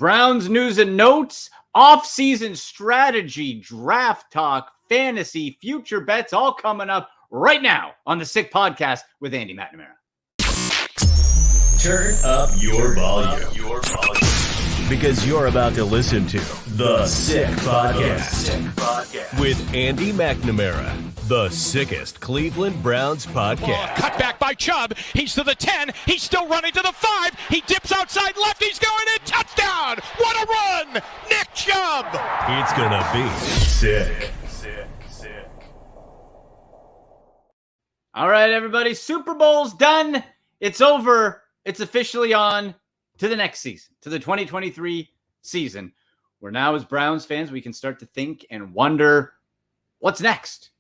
Browns news and notes, off-season strategy, draft talk, fantasy, future bets, all coming up right now on the Sick Podcast with Andy McNamara. Turn up your volume. Because you're about to listen to The Sick Podcast with Andy McNamara, the sickest Cleveland Browns podcast. Cut back by Chubb. He's to the 10. He's still running to the 5. He dips outside left. He's going in. Touchdown. What a run. Nick Chubb. It's going to be sick. All right, everybody. Super Bowl's done. It's over. It's officially on to the next season, to the 2023 season, where now as Browns fans, we can start to think and wonder what's next.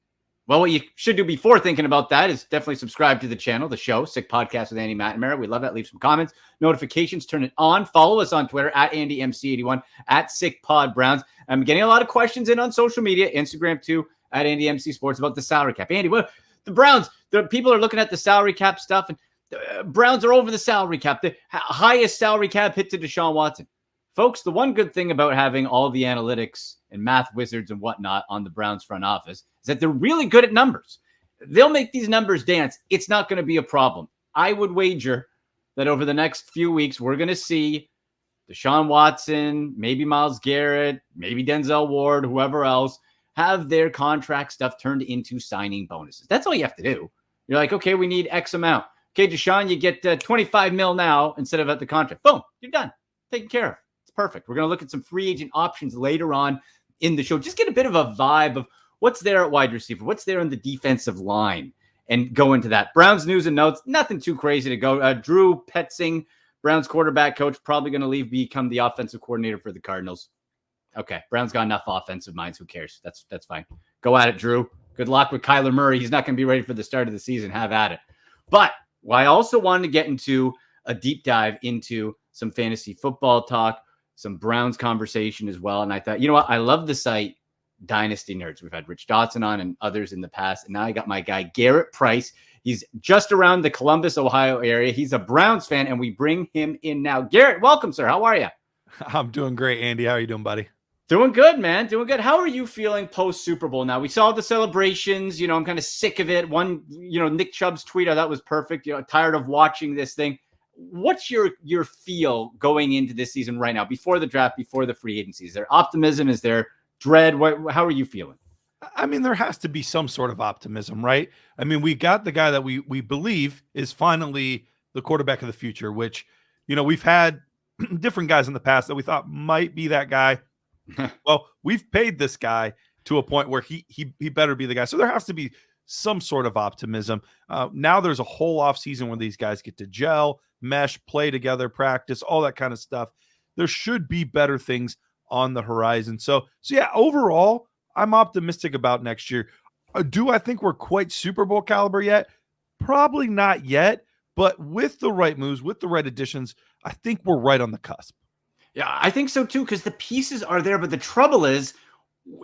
Well, what you should do before thinking about that is definitely subscribe to the channel, the show, Sick Podcast with Andy McNamara. We love that. Leave some comments, notifications, turn it on. Follow us on Twitter at AndyMC81, at SickPodBrowns. I'm getting a lot of questions in on social media, Instagram too, at AndyMC Sports about the salary cap. Andy, what the Browns, the people are looking at the salary cap stuff, and the Browns are over the salary cap, the highest salary cap hit to Deshaun Watson. Folks, the one good thing about having all the analytics and math wizards and whatnot on the Browns front office is that they're really good at numbers. They'll make these numbers dance. It's not going to be a problem. I would wager that over the next few weeks, we're going to see Deshaun Watson, maybe Myles Garrett, maybe Denzel Ward, whoever else, have their contract stuff turned into signing bonuses. That's all you have to do. You're like, okay, we need X amount. Okay, Deshaun, you get $25 million now instead of at the contract. Boom, you're done. Taken care of. It's perfect. We're going to look at some free agent options later on in the show. Just get a bit of a vibe of what's there at wide receiver, what's there on the defensive line, and go into that. Browns news and notes, nothing too crazy to go. Drew Petzing, Browns quarterback coach, probably going to leave, become the offensive coordinator for the Cardinals. Okay, Browns got enough offensive minds. Who cares? That's fine. Go at it, Drew. Good luck with Kyler Murray. He's not going to be ready for the start of the season. Have at it. But I also wanted to get into a deep dive into some fantasy football talk, some Browns conversation as well. And I thought, you know what? I love the site Dynasty Nerds. We've had Rich Dotson on and others in the past. And now I got my guy, Garrett Price. He's just around the Columbus, Ohio area. He's a Browns fan, and we bring him in now. Garrett, welcome, sir. How are you? I'm doing great, Andy. How are you doing, buddy? Doing good, man. Doing good. How are you feeling post Super Bowl now? We saw the celebrations. You know, I'm kind of sick of it. One, Nick Chubb's tweet, I thought was perfect. Tired of watching this thing. What's your feel going into this season right now, before the draft, before the free agency? Is there optimism? Is there dread? How are you feeling? I mean, there has to be some sort of optimism, right? I mean, we got the guy that we believe is finally the quarterback of the future, which, we've had different guys in the past that we thought might be that guy. Well, we've paid this guy to a point where he better be the guy. So there has to be some sort of optimism. Now there's a whole offseason where these guys get to gel, mesh, play together, practice, all that kind of stuff. There should be better things on the horizon. So yeah, overall, I'm optimistic about next year. Do I think we're quite Super Bowl caliber yet? Probably not yet, but with the right moves, with the right additions, I think we're right on the cusp. Yeah, I think so too, because the pieces are there, but the trouble is,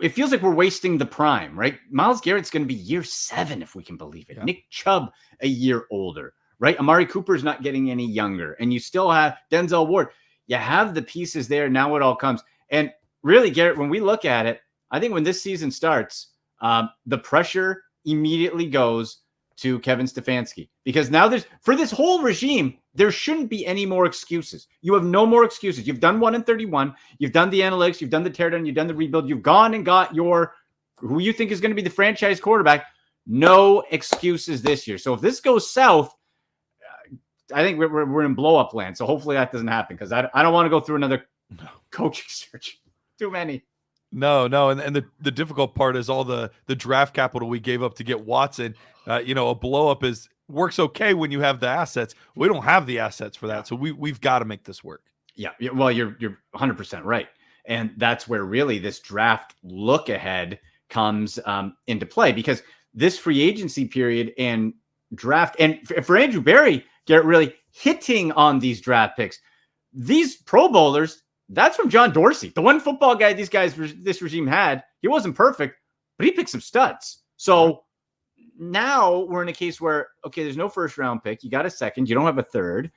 it feels like we're wasting the prime, right? Myles Garrett's going to be year 7, if we can believe it. Yeah. Nick Chubb, a year older, right? Amari Cooper's not getting any younger, and you still have Denzel Ward. You have the pieces there. Now it all comes. And really, Garrett, when we look at it, I think when this season starts, the pressure immediately goes to Kevin Stefanski, because now for this whole regime, there shouldn't be any more excuses. You have no more excuses. You've done 1-31. You've done the analytics. You've done the teardown. You've done the rebuild. You've gone and got who you think is going to be the franchise quarterback. No excuses this year. So if this goes south, I think we're in blow up land. So hopefully that doesn't happen, because I don't want to go through another coaching search. Too many. No. And the difficult part is all the draft capital we gave up to get Watson. A blow up works okay when you have the assets. We don't have the assets for that. So we've got to make this work. Yeah. Well, you're 100% right. And that's where really this draft look ahead comes into play, because this free agency period and draft, and for Andrew Berry, Garrett, really hitting on these draft picks, these Pro Bowlers, that's from John Dorsey, the one football guy this regime had. He wasn't perfect, but he picked some studs. So now we're in a case where, okay, there's no first round pick. You got a second. You don't have a third.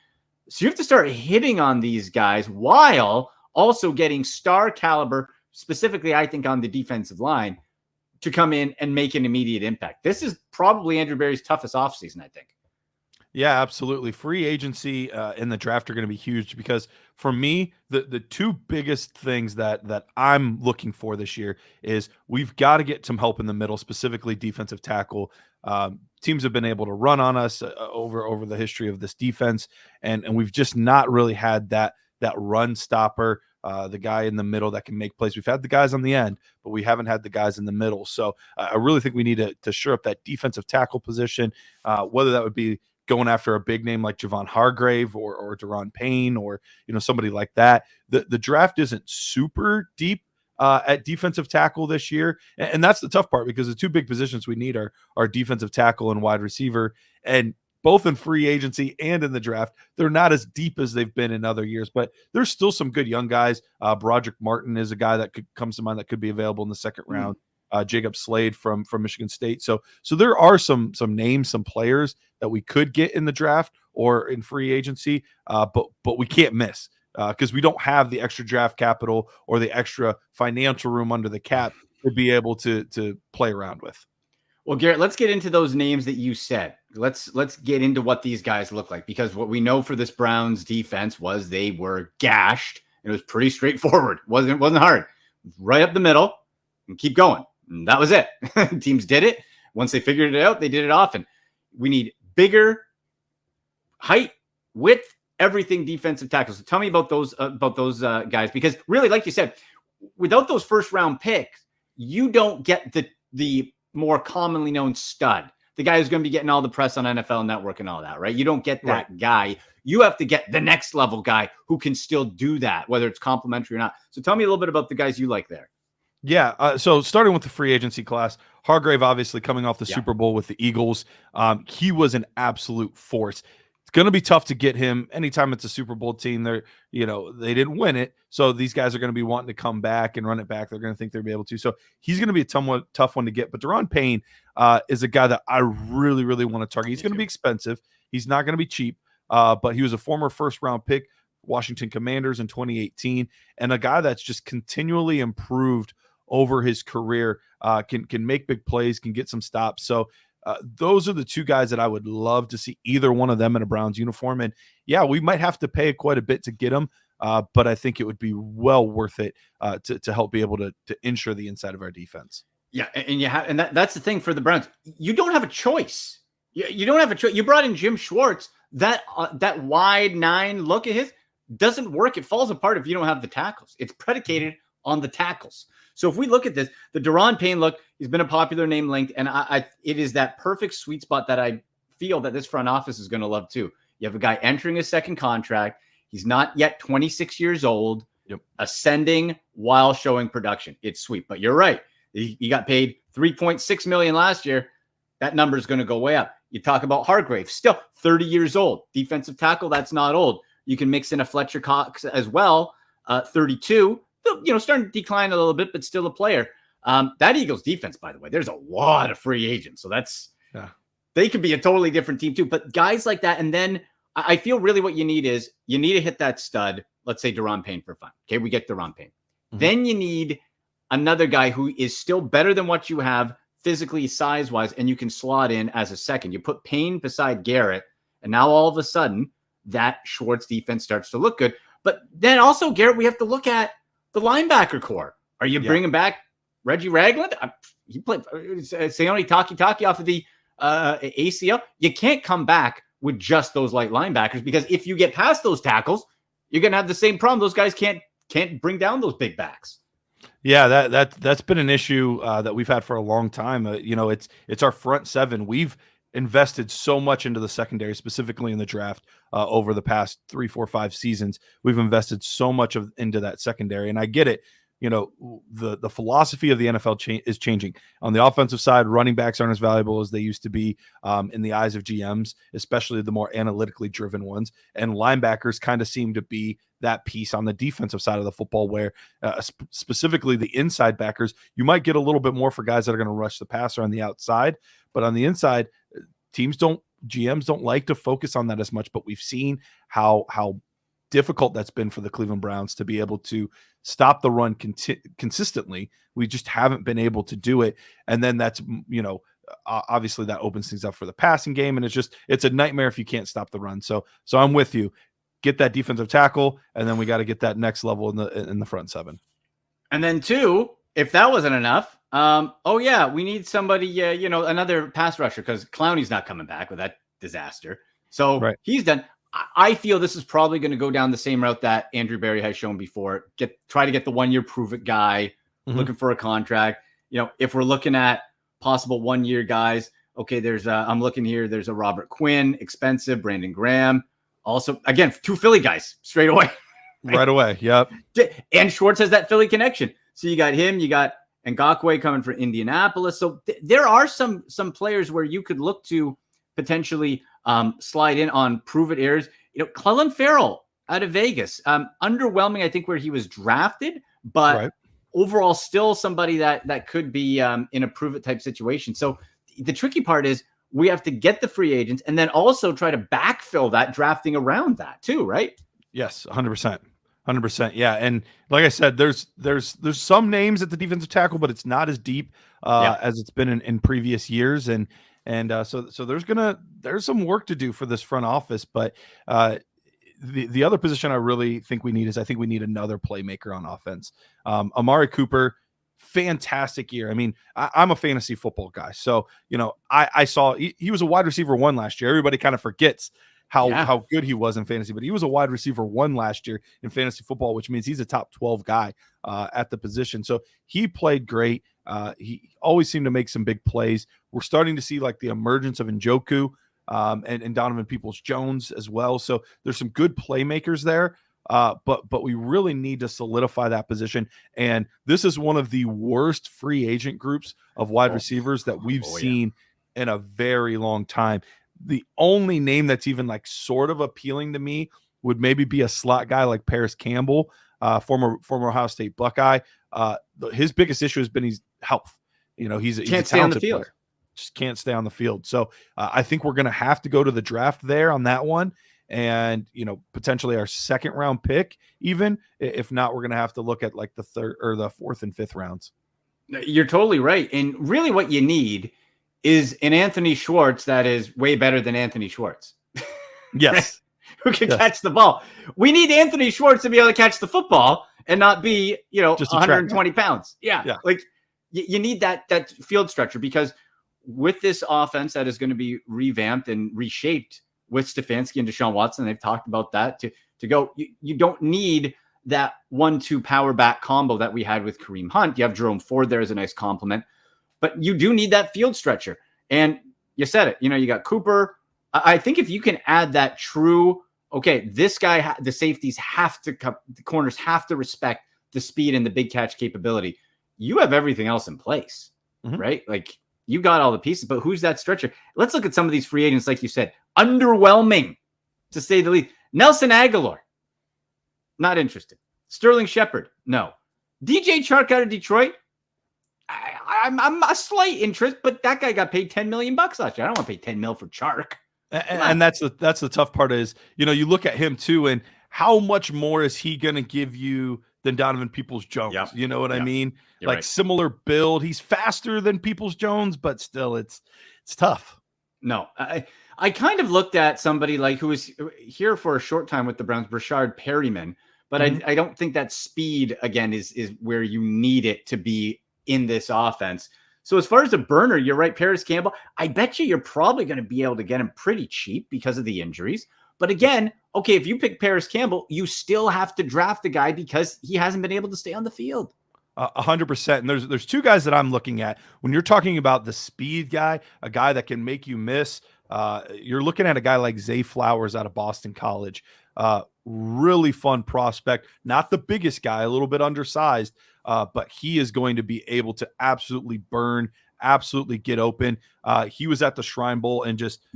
So you have to start hitting on these guys while also getting star caliber, specifically, I think, on the defensive line, to come in and make an immediate impact. This is probably Andrew Berry's toughest offseason, I think. Yeah, absolutely. Free agency in the draft are going to be huge because for me, the two biggest things that I'm looking for this year is we've got to get some help in the middle, specifically defensive tackle. Teams have been able to run on us over the history of this defense, and we've just not really had that run stopper, the guy in the middle that can make plays. We've had the guys on the end, but we haven't had the guys in the middle. So I really think we need to shore up that defensive tackle position, whether that would be going after a big name like Javon Hargrave or Daron Payne or somebody like that. The draft isn't super deep at defensive tackle this year, and that's the tough part because the two big positions we need are defensive tackle and wide receiver, and both in free agency and in the draft, they're not as deep as they've been in other years, but there's still some good young guys. Broderick Martin is a guy that comes to mind that could be available in the second round. Jacob Slade from Michigan State. So there are some names, some players that we could get in the draft or in free agency, but we can't miss because we don't have the extra draft capital or the extra financial room under the cap to be able to play around with. Well, Garrett, let's get into those names that you said. Let's get into what these guys look like, because what we know for this Browns defense was they were gashed. It was pretty straightforward. It wasn't hard. Right up the middle and keep going. And that was it. Teams did it. Once they figured it out, they did it often. We need bigger height, width, everything defensive tackles. So tell me about those guys, because really, like you said, without those first round picks, you don't get the more commonly known stud, the guy who's going to be getting all the press on NFL Network and all that, right? You don't get that guy. You have to get the next level guy who can still do that, whether it's complimentary or not. So tell me a little bit about the guys you like there. Yeah, so starting with the free agency class, Hargrave obviously coming off the Super Bowl with the Eagles. He was an absolute force. It's going to be tough to get him anytime it's a Super Bowl team. They didn't win it, so these guys are going to be wanting to come back and run it back. They're going to think they'll be able to. So he's going to be a tough one to get. But Daron Payne is a guy that I really, really want to target. He's going to be expensive. He's not going to be cheap, but he was a former first-round pick, Washington Commanders in 2018, and a guy that's just continually improved over his career, can make big plays, can get some stops. So those are the two guys that I would love to see, either one of them in a Browns uniform. And yeah, we might have to pay quite a bit to get them, but I think it would be well worth it to help be able to ensure the inside of our defense. Yeah, and that's the thing for the Browns. You don't have a choice. You don't have a choice. You brought in Jim Schwartz. That wide 9 look at his doesn't work. It falls apart if you don't have the tackles. It's predicated on the tackles. So if we look at this, the Daron Payne look, he's been a popular name linked, and it is that perfect sweet spot that I feel that this front office is going to love too. You have a guy entering his second contract. He's not yet 26 years old, ascending while showing production. It's sweet, but you're right. He got paid $3.6 million last year. That number is going to go way up. You talk about Hargrave, still 30 years old. Defensive tackle, that's not old. You can mix in a Fletcher Cox as well, 32. Starting to decline a little bit, but still a player. That Eagles defense, by the way, there's a lot of free agents. So they could be a totally different team too. But guys like that, and then I feel really what you need is you need to hit that stud. Let's say Daron Payne for fun. Okay, we get Daron Payne. Mm-hmm. Then you need another guy who is still better than what you have physically, size-wise, and you can slot in as a second. You put Payne beside Garrett, and now all of a sudden that Schwartz defense starts to look good. But then also, Garrett, we have to look at the linebacker core. Are you bringing back Reggie Ragland? He played Sione Takitaki off of the ACL. You can't come back with just those light linebackers, because if you get past those tackles, you're going to have the same problem. Those guys can't bring down those big backs. Yeah, that's been an issue that we've had for a long time. It's our front seven. We've invested so much into the secondary, specifically in the draft over the past 3, 4, 5 seasons. We've invested so much into that secondary, and I get it. The philosophy of the NFL is changing. On the offensive side, running backs aren't as valuable as they used to be in the eyes of GMs, especially the more analytically driven ones. And linebackers kind of seem to be that piece on the defensive side of the football, where specifically the inside backers, you might get a little bit more for guys that are going to rush the passer on the outside, but on the inside, GMs don't like to focus on that as much. But we've seen how difficult that's been for the Cleveland Browns to be able to stop the run consistently. We just haven't been able to do it. And then that's, obviously that opens things up for the passing game. And it's a nightmare if you can't stop the run. So I'm with you. Get that defensive tackle, and then we got to get that next level in the front seven. And then 2, if that wasn't enough, we need somebody, another pass rusher, because Clowney's not coming back with that disaster. So He's done. I feel this is probably going to go down the same route that Andrew Berry has shown before. Try to get the 1-year prove-it guy, looking for a contract. If we're looking at possible 1-year guys, okay, I'm looking here. There's a Robert Quinn, expensive, Brandon Graham. Also, again, 2 Philly guys straight away. Right away. Yep. And Schwartz has that Philly connection. So you got him, you got Ngakoue coming from Indianapolis. So there are some players where you could look to potentially slide in on prove-it errors. Clelin Ferrell out of Vegas, underwhelming, I think, where he was drafted, but overall still somebody that could be in a prove-it type situation. So the tricky part is we have to get the free agents and then also try to backfill that drafting around that too, right? Yes, 100%. 100%. Yeah. And like I said, there's some names at the defensive tackle, but it's not as deep as it's been in previous years. And so there's some work to do for this front office, but the other position I really think we need is another playmaker on offense. Amari Cooper, fantastic year. I mean, I'm a fantasy football guy. So, I saw he was a wide receiver 1 last year. Everybody kind of forgets how good he was in fantasy, but he was a wide receiver 1 last year in fantasy football, which means he's a top 12 guy at the position. So he played great. He always seemed to make some big plays. We're starting to see like the emergence of Njoku and Donovan Peoples-Jones as well. So there's some good playmakers there. But we really need to solidify that position. And this is one of the worst free agent groups of wide receivers that we've seen in a very long time. The only name that's even like sort of appealing to me would maybe be a slot guy like Paris Campbell, former Ohio State Buckeye. His biggest issue has been his health. He's a talented player. Just can't stay on the field. So I think we're going to have to go to the draft there on that one. And, potentially our 2nd round pick, even if not, we're going to have to look at like the 3rd or the 4th and 5th rounds. You're totally right. And really what you need is an Anthony Schwartz that is way better than Anthony Schwartz. Yes. Who can catch the ball. We need Anthony Schwartz to be able to catch the football and not be, just 120 pounds. Yeah. Like you need that field structure, because with this offense that is going to be revamped and reshaped with Stefanski and Deshaun Watson, they've talked about that to go. You don't need that 1-2 power back combo that we had with Kareem Hunt. You have Jerome Ford there as a nice complement, but you do need that field stretcher. And you said it, you got Cooper. I think if you can add that true, okay, this guy, the safeties the corners have to respect the speed and the big catch capability. You have everything else in place, right? Like you got all the pieces, but who's that stretcher? Let's look at some of these free agents, like you said, underwhelming to say the least. Nelson Aguilar, not interested. Sterling Shepard, no. DJ Chark out of Detroit, I'm a slight interest, but that guy got paid $10 million last year. I don't want to pay $10 million for Chark. And that's the tough part is, you look at him too, and how much more is he going to give you than Donovan Peoples-Jones? Yep. You know what I mean? You're like similar build. He's faster than Peoples-Jones, but still it's tough. No, I kind of looked at somebody like who was here for a short time with the Browns, Brashard Perryman, but I don't think that speed again is where you need it to be in this offense. So as far as a burner, you're right, Paris Campbell. I bet you're probably going to be able to get him pretty cheap because of the injuries. But again, okay, if you pick Paris Campbell, you still have to draft the guy because he hasn't been able to stay on the field. 100%. And there's 2 guys that I'm looking at when you're talking about the speed guy, a guy that can make you miss. You're looking at a guy like Zay Flowers out of Boston College. Really fun prospect, not the biggest guy, a little bit undersized, but he is going to be able to absolutely burn, absolutely get open. He was at the Shrine Bowl and just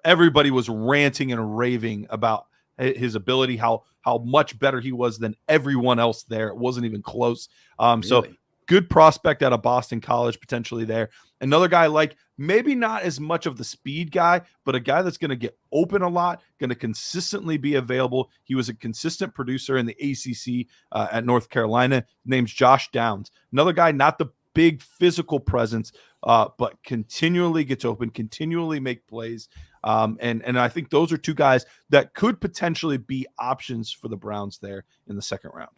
everybody was ranting and raving about his ability, how much better he was than everyone else there. It wasn't even close. Really? So good prospect out of Boston College potentially there. Another guy like maybe not as much of the speed guy, but a guy that's going to get open a lot, going to consistently be available. He was a consistent producer in the ACC at North Carolina. Name's Josh Downs. Another guy, not the big physical presence, but continually gets open, continually make plays. And I think those are two guys that could potentially be options for the Browns there in the second round.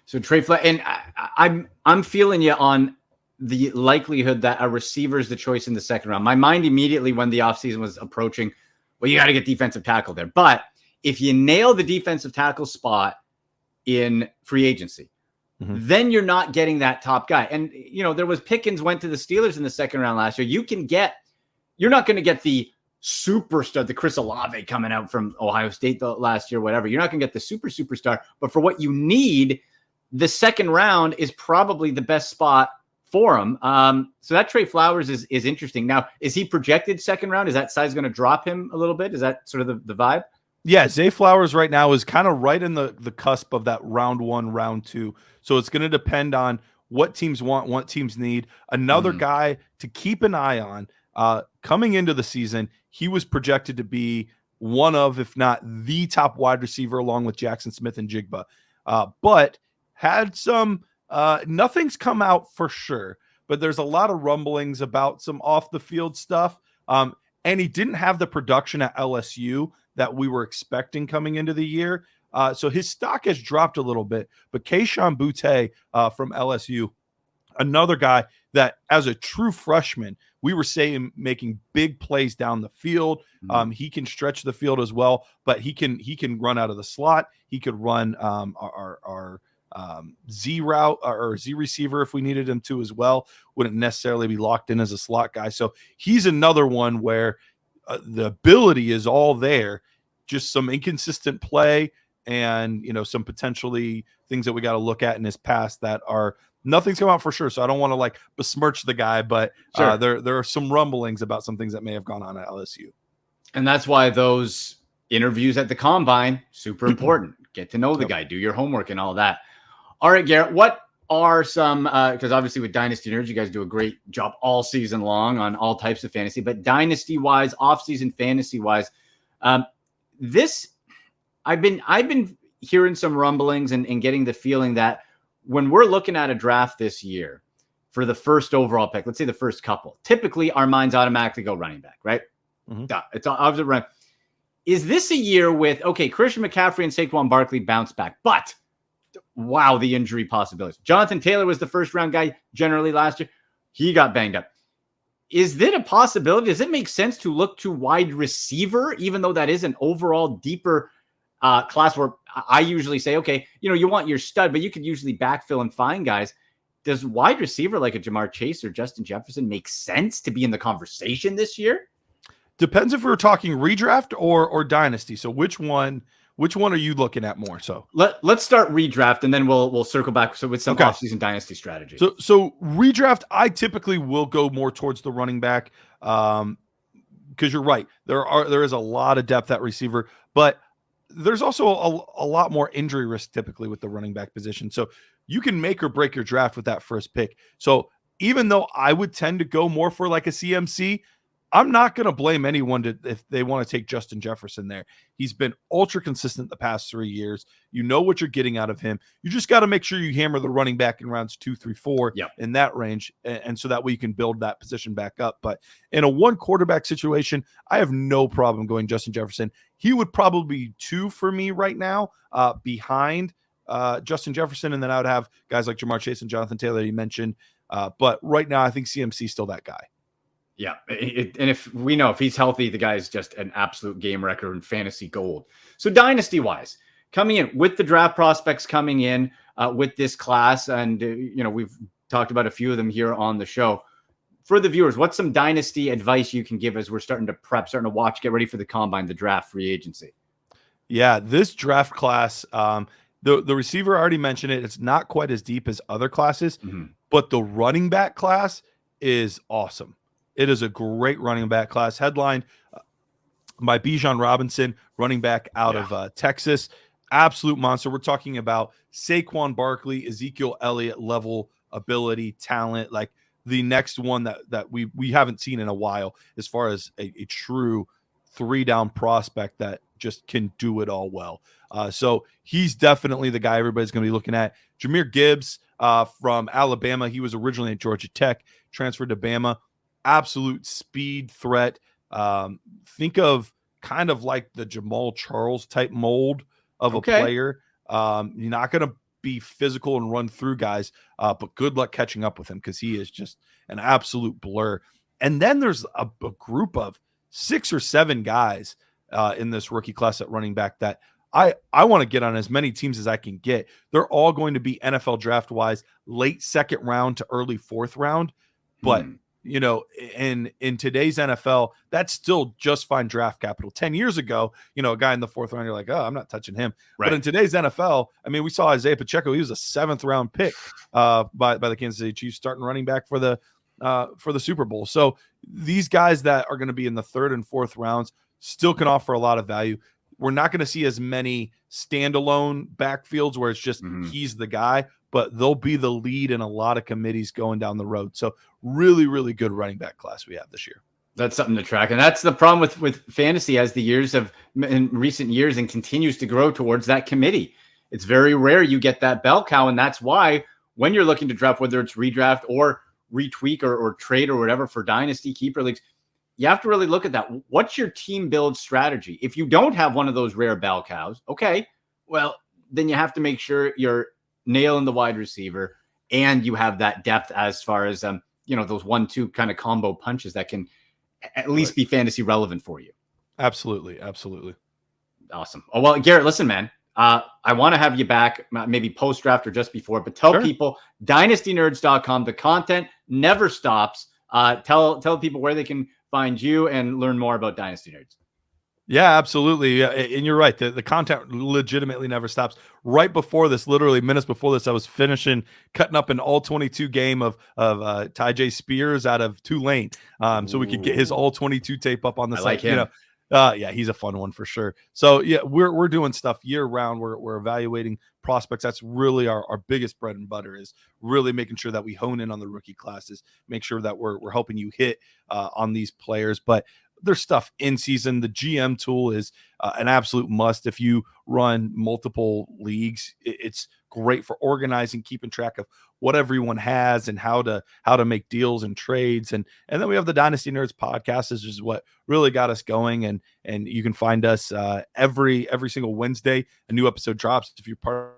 So Trey Flowers, and I'm feeling you on the likelihood that a receiver is the choice in the second round. My mind immediately when the offseason was approaching, well, you got to get defensive tackle there. But if you nail the defensive tackle spot in free agency, then you're not getting that top guy. And, there was Pickens went to the Steelers in the second round last year. You're not going to get the superstar, the Chris Olave coming out from Ohio State last year, whatever. You're not going to get the superstar. But for what you need, the second round is probably the best spot for him. So that Trey Flowers is interesting. Now, is he projected second round? Is that size going to drop him a little bit? Is that sort of the vibe? Yeah, Zay Flowers right now is kind of right in the cusp of that round 1, round 2. So it's going to depend on what teams want, what teams need. Another guy to keep an eye on coming into the season, he was projected to be one of, if not the top wide receiver along with Jackson Smith and Jigba. But had some, nothing's come out for sure, but there's a lot of rumblings about some off the field stuff. And he didn't have the production at LSU that we were expecting coming into the year. So his stock has dropped a little bit, but Kayshon Boutte from LSU, another guy that as a true freshman, we were saying making big plays down the field. He can stretch the field as well, but he can run out of the slot. He could run our Z route or Z receiver if we needed him to as well. Wouldn't necessarily be locked in as a slot guy. So he's another one where the ability is all there, just some inconsistent play and, some potentially things that we got to look at in his past that are nothing's come out for sure. So I don't want to besmirch the guy, but sure. There are some rumblings about some things that may have gone on at LSU. And that's why those interviews at the combine, super important. Get to know the guy, do your homework and all that. All right, Garrett, what are some, because obviously with Dynasty Nerds, you guys do a great job all season long on all types of fantasy, but dynasty-wise, off-season fantasy-wise, I've been hearing some rumblings and getting the feeling that when we're looking at a draft this year for the first overall pick, let's say the first couple, typically our minds automatically go running back, right? It's obviously right. Is this a year with, okay, Christian McCaffrey and Saquon Barkley bounce back, but wow, the injury possibilities. Jonathan Taylor was the first round guy generally last year. He got banged up. Is that a possibility? Does it make sense to look to wide receiver, even though that is an overall deeper class where I usually say, okay, you want your stud, but you could usually backfill and find guys. Does wide receiver like a Jamar Chase or Justin Jefferson make sense to be in the conversation this year? Depends if we were talking redraft or dynasty. So which one are you looking at more? So let's start redraft and then we'll circle back with some offseason dynasty strategy. So redraft, I typically will go more towards the running back because you're right. There is a lot of depth at receiver, but there's also a lot more injury risk typically with the running back position. So you can make or break your draft with that first pick. So even though I would tend to go more for like a CMC, I'm not going to blame anyone if they want to take Justin Jefferson there. He's been ultra consistent the past 3 years. You know what you're getting out of him. You just got to make sure you hammer the running back in rounds 2, 3, 4 in that range. And so that way you can build that position back up. But in a one quarterback situation, I have no problem going Justin Jefferson. He would probably be 2 for me right now behind Justin Jefferson. And then I would have guys like Jamar Chase and Jonathan Taylor you mentioned. But right now I think CMC is still that guy. Yeah. And if he's healthy, the guy is just an absolute game wrecker and fantasy gold. So dynasty wise, coming in with the draft prospects coming in with this class. And, we've talked about a few of them here on the show. For the viewers, what's some dynasty advice you can give as we're starting to prep, starting to watch, get ready for the combine, the draft, free agency? Yeah, this draft class, the receiver, I already mentioned it. It's not quite as deep as other classes, but the running back class is awesome. It is a great running back class, headlined by Bijan Robinson, running back out of Texas. Absolute monster. We're talking about Saquon Barkley, Ezekiel Elliott level ability, talent, like the next one that we haven't seen in a while as far as a true 3-down prospect that just can do it all well. So he's definitely the guy everybody's going to be looking at. Jahmyr Gibbs from Alabama. He was originally at Georgia Tech, transferred to Bama. Absolute speed threat. Think of kind of like the Jamal Charles type mold of a player. You're not going to be physical and run through guys, but good luck catching up with him because he is just an absolute blur. And then there's a group of 6 or 7 guys in this rookie class at running back that I want to get on as many teams as I can get. They're all going to be NFL draft wise, late second round to early 4th round. But you know, in today's NFL, that's still just fine draft capital. 10 years ago, you know, a guy in the 4th round, you're like, oh, I'm not touching him. Right. But in today's NFL, I mean, we saw Isaiah Pacheco. He was a 7th round pick by the Kansas City Chiefs, starting running back for the Super Bowl. So these guys that are going to be in the 3rd and 4th rounds still can offer a lot of value. We're not going to see as many standalone backfields where it's just he's the guy, but they'll be the lead in a lot of committees going down the road. So really, really good running back class we have this year. That's something to track. And that's the problem with fantasy as the years have in recent years and continues to grow towards that committee. It's very rare you get that bell cow. And that's why when you're looking to draft, whether it's redraft or retweak or trade or whatever for dynasty keeper leagues, you have to really look at that. What's your team build strategy? If you don't have one of those rare bell cows, okay, well, then you have to make sure you're nailing the wide receiver and you have that depth as far as, you know, those 1-2 kind of combo punches that can at least be fantasy relevant for you. Absolutely. Absolutely. Awesome. Oh, well, Garrett, listen, man, I want to have you back maybe post-draft or just before, but tell people dynastynerds.com, the content never stops. Tell people where they can find you and learn more about Dynasty Nerds. Yeah, absolutely. And you're right. The content legitimately never stops. Right before this, literally minutes before this, I was cutting up an all 22 game of Tyjae Spears out of Tulane. So we could get his all 22 tape up on the site. Like him. You know, yeah, he's a fun one for sure. So yeah, we're doing stuff year round. We're evaluating prospects. That's really our biggest bread and butter, is really making sure that we hone in on the rookie classes, make sure that we're helping you hit on these players. But there's stuff in season. The GM tool is an absolute must. If you run multiple leagues, it's great for organizing, keeping track of what everyone has and how to make deals and trades. And then we have the Dynasty Nerds podcast. This is what really got us going. And you can find us every single Wednesday. A new episode drops. If you're part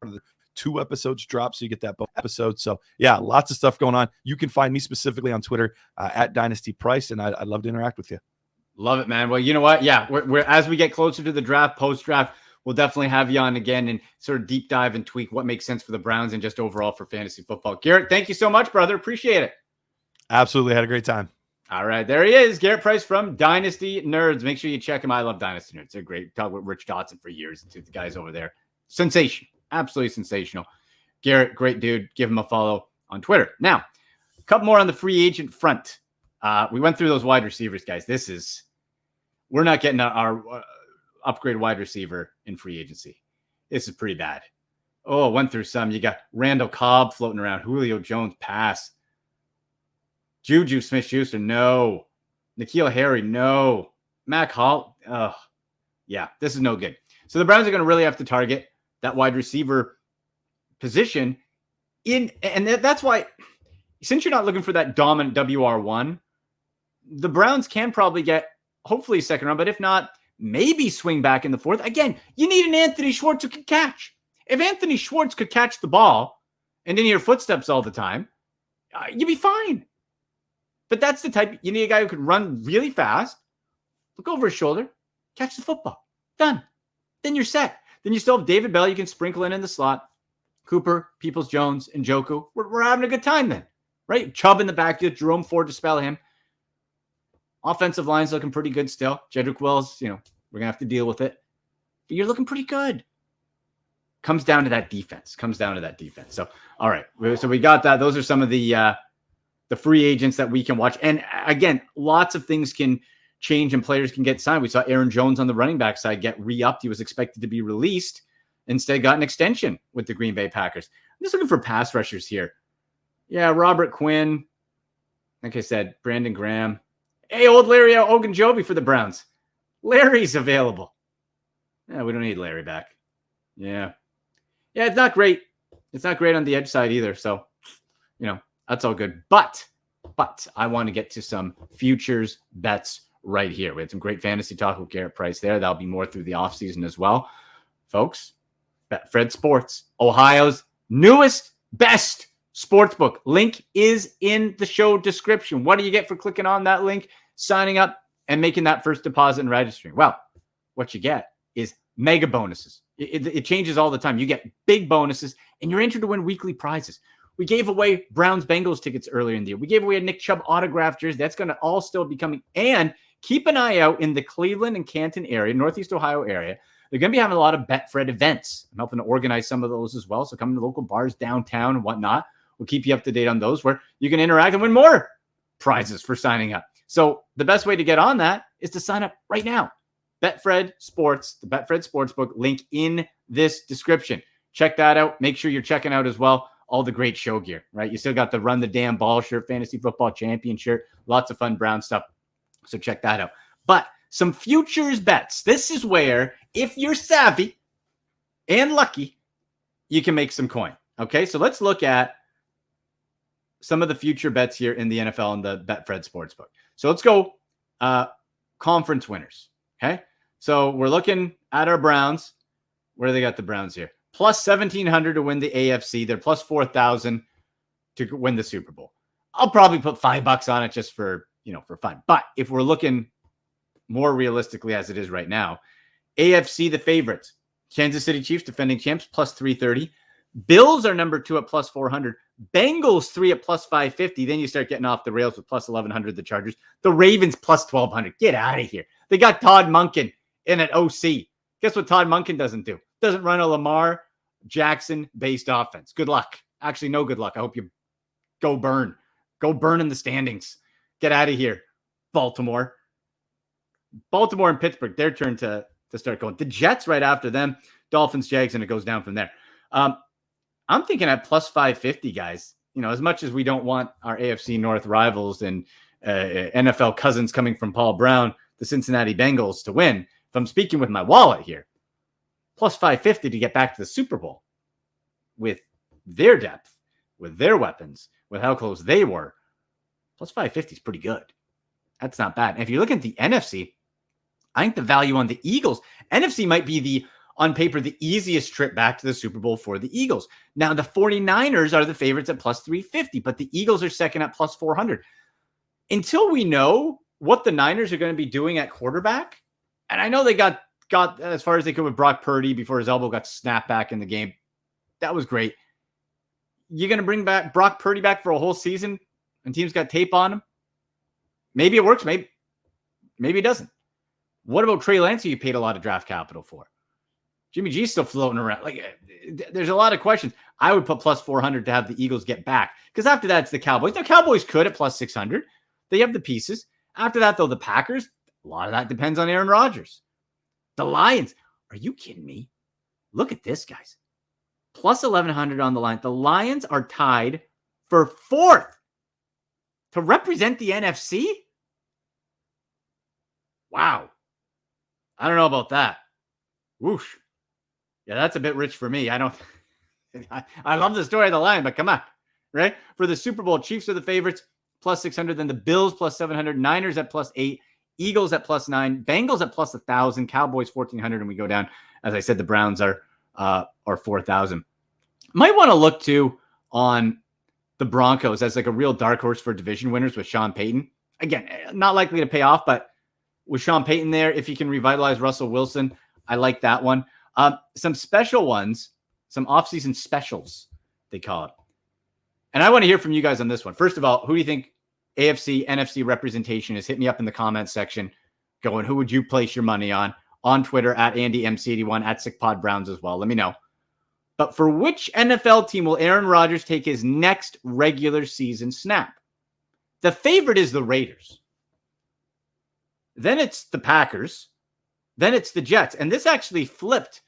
of the 2 episodes drop, so you get that both episodes. So yeah, lots of stuff going on. You can find me specifically on Twitter at Dynasty Price, and I'd love to interact with you. Love it, man. Well, you know what? Yeah, we're as we get closer to the draft, post-draft, we'll definitely have you on again and sort of deep dive and tweak what makes sense for the Browns and just overall for fantasy football. Garrett, thank you so much, brother. Appreciate it. Absolutely. Had a great time. All right. There he is, Garrett Price from Dynasty Nerds. Make sure you check him. I love Dynasty Nerds. They're great. Talked with Rich Dotson for years. The guys over there. Sensation. Absolutely sensational. Garrett, great dude. Give him a follow on Twitter. Now, a couple more on the free agent front. We went through those wide receivers, guys. We're not getting our upgrade wide receiver in free agency. This is pretty bad. Oh, went through some. You got Randall Cobb floating around. Julio Jones, pass. Juju Smith-Schuster, no. N'Keal Harry, no. Mac Hall, yeah, this is no good. So the Browns are going to really have to target that wide receiver position and that's why, since you're not looking for that dominant WR1, the Browns can probably get hopefully second round, but if not, maybe swing back in the 4th. Again, you need an Anthony Schwartz who can catch. If Anthony Schwartz could catch the ball and didn't hear footsteps all the time, you'd be fine. But that's the type, you need a guy who can run really fast, look over his shoulder, catch the football. Done. Then you're set. Then you still have David Bell you can sprinkle in the slot. Cooper, Peoples-Jones, and Njoku. We're having a good time then, right? Chubb in the backfield, Jerome Ford to spell him. Offensive line's looking pretty good still. Jedrick Wills, we're going to have to deal with it. But you're looking pretty good. Comes down to that defense. So, all right. So we got that. Those are some of the free agents that we can watch. And again, lots of things can change and players can get signed. We saw Aaron Jones on the running back side get re-upped. He was expected to be released. instead got an extension with the Green Bay Packers. I'm just looking for pass rushers here. Yeah, Robert Quinn. Like I said, Brandon Graham. Hey, old Larry Ogunjobi for the Browns. Larry's available. Yeah, we don't need Larry back. Yeah, it's not great. It's not great on the edge side either. So, that's all good. But I want to get to some futures bets right here. We had some great fantasy talk with Garrett Price there. That'll be more through the offseason as well. Folks, Betfred Sports, Ohio's newest, best sportsbook. Link is in the show description. What do you get for clicking on that link, signing up, and making that first deposit and registering? Well, what you get is mega bonuses. It changes all the time. You get big bonuses, and you're entered to win weekly prizes. We gave away Browns-Bengals tickets earlier in the year. We gave away a Nick Chubb autograph jersey. That's going to all still be coming. And keep an eye out in the Cleveland and Canton area, Northeast Ohio area. They're going to be having a lot of Betfred events. I'm helping to organize some of those as well. So come to local bars downtown and whatnot. We'll keep you up to date on those where you can interact and win more prizes for signing up. So the best way to get on that is to sign up right now. Betfred Sports, the Betfred Sportsbook, link in this description. Check that out. Make sure you're checking out as well all the great show gear, right? You still got the Run the Damn Ball shirt, Fantasy Football Champion shirt, lots of fun Brown stuff. So check that out. But some futures bets. This is where, if you're savvy and lucky, you can make some coin. Okay, so let's look at some of the future bets here in the NFL and the Betfred Sportsbook. So let's go conference winners. Okay, so we're looking at our Browns. Where do they got the Browns here? Plus 1,700 to win the AFC. They're plus 4,000 to win the Super Bowl. I'll probably put $5 on it just for fun. But if we're looking more realistically as it is right now, AFC, the favorites, Kansas City Chiefs, defending champs, plus 330. Bills are number 2 at plus 400. Bengals 3 at plus 550. Then you start getting off the rails with plus 1,100, the Chargers. The Ravens plus 1,200. Get out of here. They got Todd Monken in at OC. Guess what Todd Monken doesn't do? Doesn't run a Lamar Jackson-based offense. Good luck. Actually, no good luck. I hope you go burn. Go burn in the standings. Get out of here, Baltimore. Baltimore and Pittsburgh, their turn to start going. The Jets right after them. Dolphins, Jags, and it goes down from there. I'm thinking at plus 550, guys. As much as we don't want our AFC North rivals and NFL cousins coming from Paul Brown, the Cincinnati Bengals, to win, if I'm speaking with my wallet here, plus 550 to get back to the Super Bowl with their depth, with their weapons, with how close they were, plus 550 is pretty good. That's not bad. And if you look at the NFC, I think the value on the Eagles, NFC might be on paper, the easiest trip back to the Super Bowl for the Eagles. Now, the 49ers are the favorites at plus 350, but the Eagles are second at plus 400. Until we know what the Niners are going to be doing at quarterback, and I know they got as far as they could with Brock Purdy before his elbow got snapped back in the game. That was great. You're going to bring back Brock Purdy back for a whole season and teams got tape on him? Maybe it works. Maybe it doesn't. What about Trey Lance, who you paid a lot of draft capital for? Jimmy G's still floating around. There's a lot of questions. I would put plus 400 to have the Eagles get back. Because after that, it's the Cowboys. Now, Cowboys could at plus 600. They have the pieces. After that, though, the Packers, a lot of that depends on Aaron Rodgers. The Lions, are you kidding me? Look at this, guys. Plus 1,100 on the line. The Lions are tied for 4th to represent the NFC? Wow. I don't know about that. Whoosh. Yeah, that's a bit rich for me. I love the story of the Lion, but come on, right? For the Super Bowl, Chiefs are the favorites, plus 600. Then the Bills, plus 700. Niners at plus 8. Eagles at plus 9. Bengals at plus 1,000. Cowboys, 1,400. And we go down. As I said, the Browns are 4,000. Might want to look, too, on the Broncos as like a real dark horse for division winners with Sean Payton. Again, not likely to pay off, but with Sean Payton there, if he can revitalize Russell Wilson, I like that one. Some special ones, some offseason specials, they call it. And I want to hear from you guys on this one. First of all, who do you think AFC, NFC representation is? Hit me up in the comments section going, who would you place your money on Twitter at AndyMC81, at SickPodBrowns as well. Let me know. But for which NFL team will Aaron Rodgers take his next regular season snap? The favorite is the Raiders. Then it's the Packers. Then it's the Jets. And this actually flipped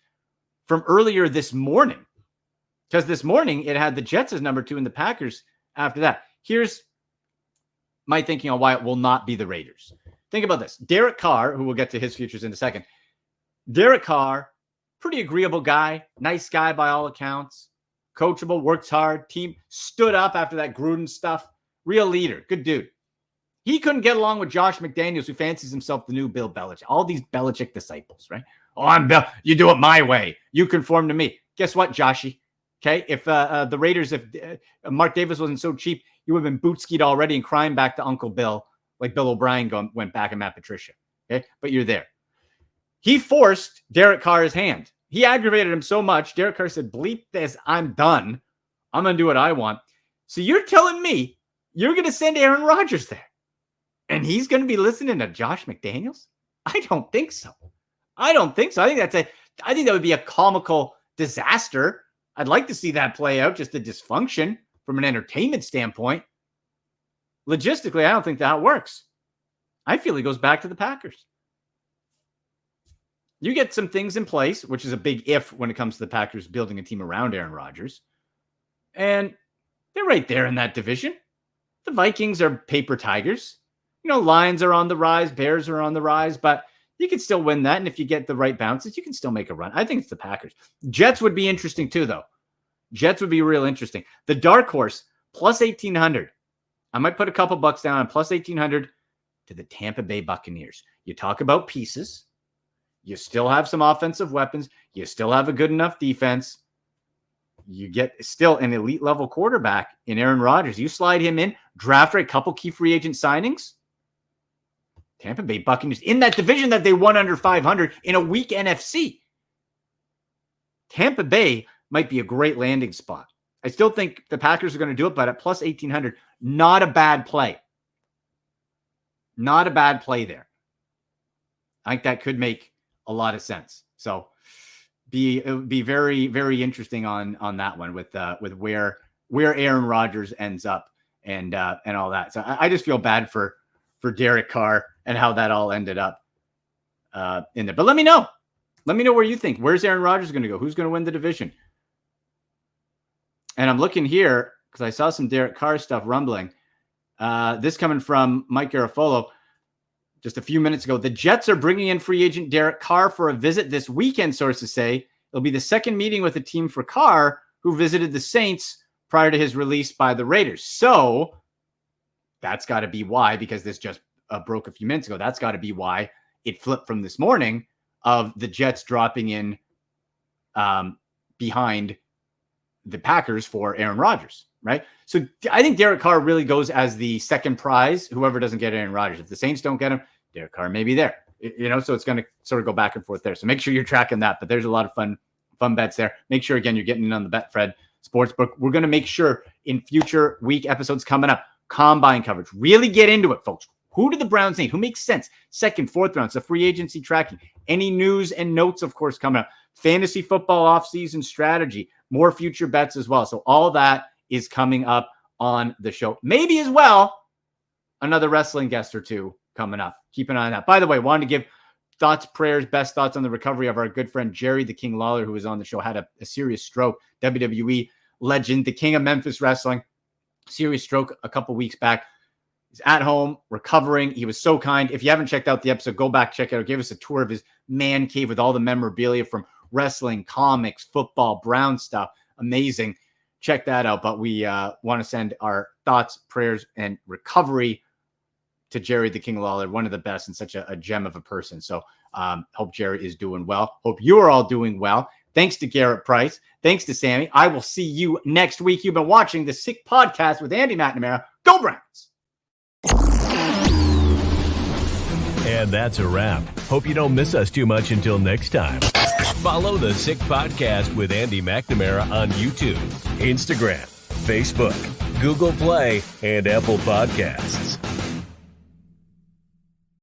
from earlier this morning. Because this morning it had the Jets as number 2 and the Packers after that. Here's my thinking on why it will not be the Raiders. Think about this. Derek Carr, who we'll get to his futures in a second. Derek Carr, pretty agreeable guy, nice guy by all accounts, coachable, works hard, team stood up after that Gruden stuff, real leader, good dude. He couldn't get along with Josh McDaniels, who fancies himself the new Bill Belichick. All these Belichick disciples, right? Oh, I'm Bill. You do it my way. You conform to me. Guess what, Joshy? Okay, if the Raiders, if Mark Davis wasn't so cheap, you would have been boot-skied already and crying back to Uncle Bill, like Bill O'Brien went back and Matt Patricia. Okay, but you're there. He forced Derek Carr's hand. He aggravated him so much. Derek Carr said, bleep this, I'm done. I'm going to do what I want. So you're telling me you're going to send Aaron Rodgers there and he's going to be listening to Josh McDaniels? I don't think so. I think that would be a comical disaster. I'd like to see that play out, just the dysfunction from an entertainment standpoint. Logistically, I don't think that works. I feel he goes back to the Packers. You get some things in place, which is a big if when it comes to the Packers building a team around Aaron Rodgers. And they're right there in that division. The Vikings are paper tigers. You know, Lions are on the rise, Bears are on the rise, but you can still win that. And if you get the right bounces, you can still make a run. I think it's the Packers. Jets would be interesting too, though. Jets would be real interesting. The dark horse, plus 1,800. I might put a couple bucks down on plus 1,800 to the Tampa Bay Buccaneers. You talk about pieces. You still have some offensive weapons. You still have a good enough defense. You get still an elite level quarterback in Aaron Rodgers. You slide him in, draft a couple key free agent signings. Tampa Bay Buccaneers in that division that they won under 500 in a weak NFC. Tampa Bay might be a great landing spot. I still think the Packers are going to do it, but at plus 1,800, not a bad play. Not a bad play there. I think that could make a lot of sense. So it would be very, very interesting on that one with where Aaron Rodgers ends up and all that. So I just feel bad for Derek Carr and how that all ended up in there. But let me know. Let me know where you think. Where's Aaron Rodgers going to go? Who's going to win the division? And I'm looking here because I saw some Derek Carr stuff rumbling. This coming from Mike Garafolo just a few minutes ago. The Jets are bringing in free agent Derek Carr for a visit this weekend, sources say. It'll be the second meeting with the team for Carr, who visited the Saints prior to his release by the Raiders. So that's got to be why, because this just broke a few minutes ago. That's got to be why it flipped from this morning of the Jets dropping in behind the Packers for Aaron Rodgers, right? So I think Derek Carr really goes as the second prize, whoever doesn't get Aaron Rodgers. If the Saints don't get him, Derek Carr may be there, so it's going to sort of go back and forth there. So make sure you're tracking that, but there's a lot of fun bets there. Make sure, again, you're getting in on the Betfred Sportsbook. We're going to make sure in future week episodes coming up, combine coverage, really get into it, folks. Who do the Browns need? Who makes sense? Second, fourth rounds, the free agency tracking, any news and notes, of course, coming up, fantasy football offseason strategy, more future bets as well. So all that is coming up on the show. Maybe as well, another wrestling guest or two coming up. Keep an eye on that. By the way, wanted to give thoughts, prayers, best thoughts on the recovery of our good friend Jerry the King Lawler, who was on the show, had a serious stroke. WWE legend, the king of Memphis wrestling, serious stroke a couple weeks back. He's at home, recovering. He was so kind. If you haven't checked out the episode, go back, check it out. Give us a tour of his man cave with all the memorabilia from wrestling, comics, football, Brown stuff. Amazing. Check that out. But we want to send our thoughts, prayers, and recovery to Jerry the King Lawler, one of the best and such a gem of a person. So hope Jerry is doing well. Hope you are all doing well. Thanks to Garrett Price. Thanks to Sammy. I will see you next week. You've been watching the Sick Podcast with Andy McNamara. Go Browns! And that's a wrap. Hope you don't miss us too much until next time. Follow the Sick Podcast with Andy McNamara on YouTube, Instagram, Facebook, Google Play, and Apple Podcasts.